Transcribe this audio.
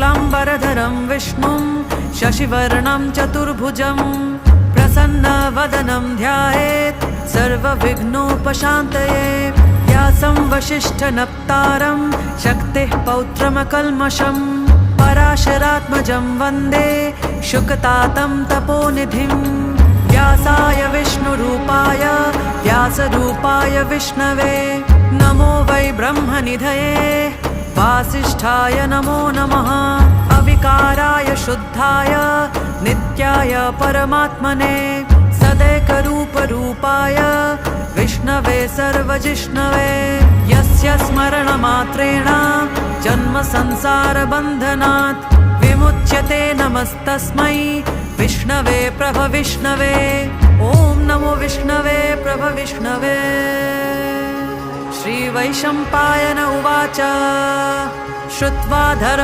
शुक्लाम्बरधरं विष्णुं शशिवर्णं चतुर्भुजं प्रसन्नवदनं ध्यायेत् सर्वविघ्नोपशान्तये। व्यासं वसिष्ठनप्तारं शक्तिः पौत्रमकल्मषं पराशरात्मजं वन्दे शुकतातं तपोनिधिं। व्यासाय विष्णुरूपाय व्यासरूपाय विष्णवे नमो वै ब्रह्मनिधये वासिष्ठाय नमो नमः। अविकाराय शुद्धाय नित्याय परमात्मने सदैकरूपरूपाय विष्णवे सर्वजिष्णवे। यस्य स्मरणमात्रेण जन्मसंसारबन्धनात् विमुच्यते नमस्तस्मै विष्णवे प्रभविष्णवे। ॐ नमो विष्णवे प्रभविष्णवे। श्रीवैशम्पायन उवाच श्रुत्वा धर्म